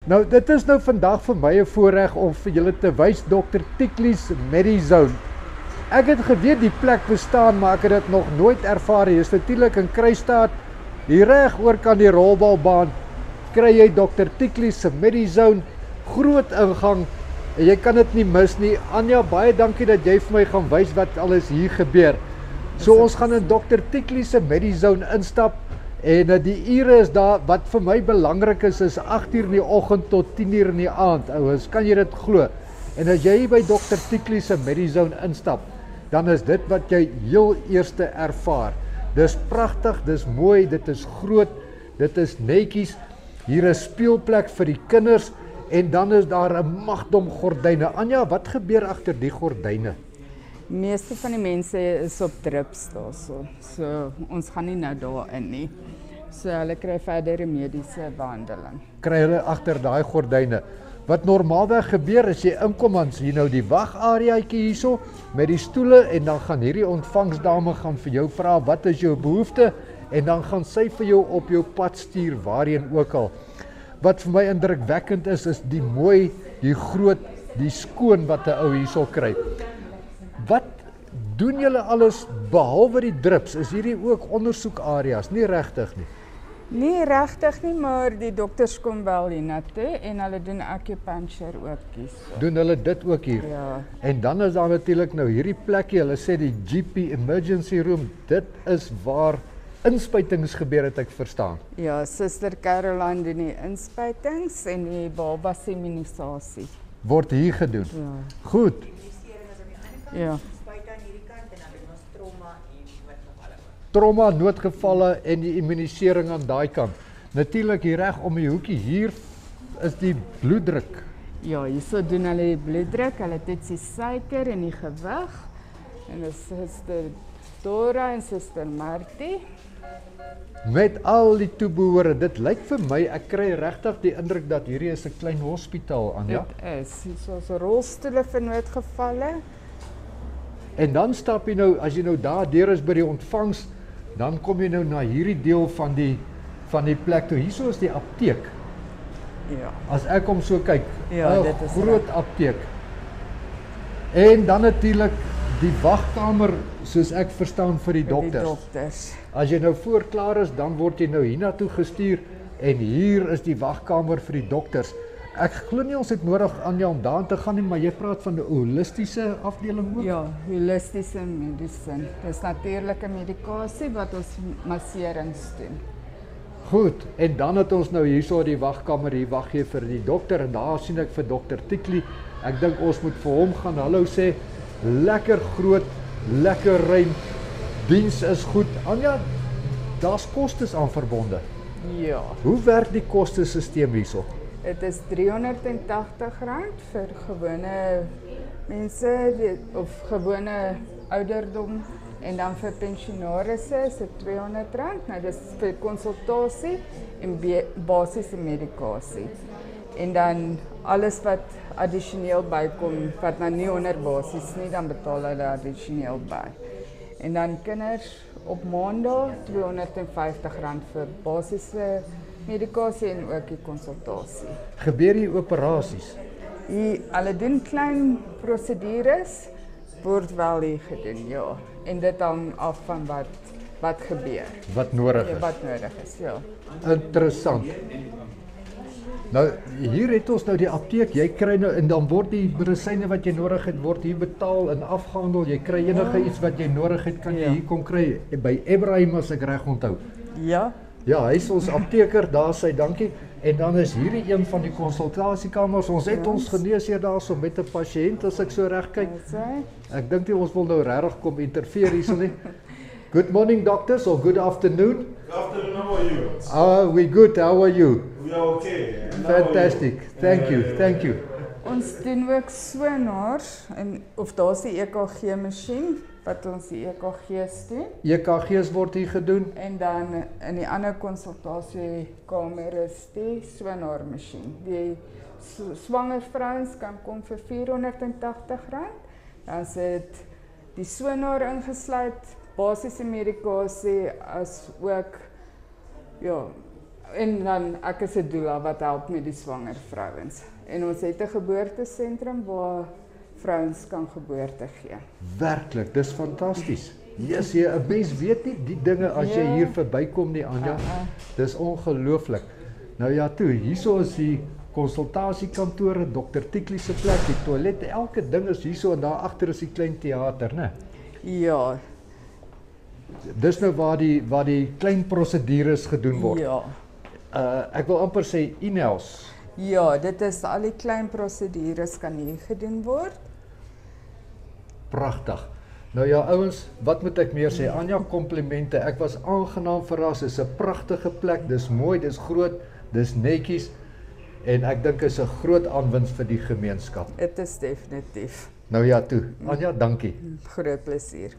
Nou, dit is nou vandag vir my 'n voorreg om vir julle te wys Dr. Tiklies Medizone. Ek het geweet die plek bestaan, maar ek het dit nog nooit ervaar. Hier is natuurlik in Kruisstaat, hier reg oor kan die rolbalbaan, kry jy Dr. Tiklies Medizone, groot ingang, en jy kan dit nie mis nie. Anja, baie dankie dat jy vir my gaan wys wat alles hier gebeur. So ons gaan in Dr. Tiklies Medizone instap, en die ure is daar, wat vir my belangrik is 8 uur in die oggend tot 10 uur in die aand, ouens, kan jy dit glo? En as jy by Dr. Tiklies Medizone instap, dan is dit wat jy heel eerste ervaar. Dis pragtig, dis mooi, dit is groot, dit is netjies, hier is speelplek vir die kinders, en dan is daar 'n magdom gordyne. Anja, wat gebeur agter die gordyne? Meeste van die mense is op drips daarso. So ons gaan nie nou daarin nie. So hulle kry verdere mediese behandeling. Kry hulle agter daai gordyne. Wat normaalweg gebeur as jy inkom, dan sien jy nou die wagareaatjie hierso met die stoele, en dan gaan hierdie ontvangsdame gaan vir jou vra wat is jou behoefte, en dan gaan sy vir jou op jou pad stuur waarheen ook al. Wat vir my indrukwekkend is die mooi, die groot, die skoon wat 'n ou hierso kry. Wat doen julle alles behalwe die drips? Is hierdie ook ondersoekareas? Nie regtig nie. Nie regtig nie, maar die dokters kom wel hiernatoe en hulle doen acupuncture ook hierso. Doen hulle dit ook hier? Ja. En dan is daar natuurlik nou hierdie plekkie, hulle sê die GP Emergency Room, dit is waar inspuitings gebeur, het ek verstaan. Ja, Suster Caroline doen die inspuitings en die baba se immunisasie. Word hier gedoen. Ja. Goed. Ja. Trauma, noodgevalle en die immunisering aan daai kant. Natuurlik hier reg om die hoekie, hier is die bloeddruk. Ja, hierso doen hulle die bloeddruk, hulle toets die suiker en die gewig. En dis Suster Dora en Suster Martie. Met al die toebehore, dit lyk vir my, ek kry regtig die indruk dat hierdie is 'n klein hospitaal, Anja. Dit is, hierso is rolstoele vir noodgevalle. En dan stap jy nou, as jy nou daar deur is by die ontvangs, dan kom jy nou na hierdie deel van die plek toe. Hierso is die apteek. Ja. As ek hom so kyk, Ja, 'n dit is groot apteek. En dan natuurlik die wagkamer, soos ek verstaan, vir die Vir die dokters. dokters. As jy nou voor klaar is, dan word jy nou hiernatoe gestuur, en hier is die wagkamer vir die dokters. Ek glo nie ons het nodig, Anja, om daarin te gaan nie, maar jy praat van 'n holistiese afdeling ook? Ja, holistiese medicine. Dis natuurlike medikasie wat ons masserings doen. Goed, en dan het ons nou hierso die wagkamer, hier wag jy vir die dokter, en daar sien ek vir Dr. Tiklie. Ek dink ons moet vir hom gaan hallo sê. Lekker groot, lekker ruim, diens is goed. Anja, daar's kostes aan verbonde. Ja. Hoe werk die kostesisteem hierso? Dit is R380 vir gewone mense of gewone ouderdom, en dan vir pensionarisse is dit R200. Nou dis vir konsultasie en basiese medikasie. En dan alles wat addisioneel bykom, wat nou nie onder basis nie, dan betaal hulle addisioneel by. En dan kinders op maandag R250 vir basiese medikasie en ook die konsultasie. Gebeur hier operasies? Hulle doen klein prosedures, word wel hier gedoen, ja. En dit hang af van wat gebeur. Wat nodig Ja, is? wat nodig is, ja. Interessant. Nou, hier het ons nou die apteek, jy kry nou, en dan word die medisyne wat jy nodig het, word hier betaal en afgehandel, jy kry enige iets wat jy nodig het, kan jy Ja. hier kom kry, by Ebrahim as ek reg onthou. Ja, Ja, hy is ons apteker, daar sê dankie, en dan is hierdie een van die konsultasiekamers, ons het ons geneesheer daarso met 'n pasiënt, as ek so reg kyk. dis hy. Ek dink nie ons wil nou regtig kom interfereer hierso nie. Good morning doctors, or good afternoon. Good afternoon, how are you? We good, how are you? We are okay. And how are you? Fantastic, thank you, thank you. Ons doen ook sonars, of daar's die EKG masjien, wat ons die EKG's doen. EKG's word hier gedoen. En dan in die ander konsultasiekamer is die sonar masjien. Die swanger vrouens kan kom vir R480. Dan sit die sonar ingesluit, basiese medikasie, as ook ja, En dan ek is 'n doula wat help met die swanger vrouens. En ons het 'n geboortesentrum waar vrouens kan geboorte gee. Werklik, dis fantasties. Yes, jy 'n mens weet nie die dinge as jy Ja. hier verbykom nie, Anja. Dis ongelooflik. Nou ja, toe, hierso is die konsultasiekantore, Dr. Tiklie se plek, die toilet, elke ding is hierso en daar agter is die klein teater, né? Ja, Dis nou waar die klein prosedures gedoen word. ja. Ek wil amper sê e-nails. Ja, dit is al die klein prosedures kan hier gedoen word. Pragtig. Nou ja, ouens, wat moet ek meer sê? Anja, komplimente. Ek was aangenaam verras. Dit is 'n pragtige plek. Dis mooi, dis groot, dis netjies en ek dink is 'n groot aanwinst vir die gemeenskap. Dit is definitief Nou ja, toe. Anja, dankie. groot plesier.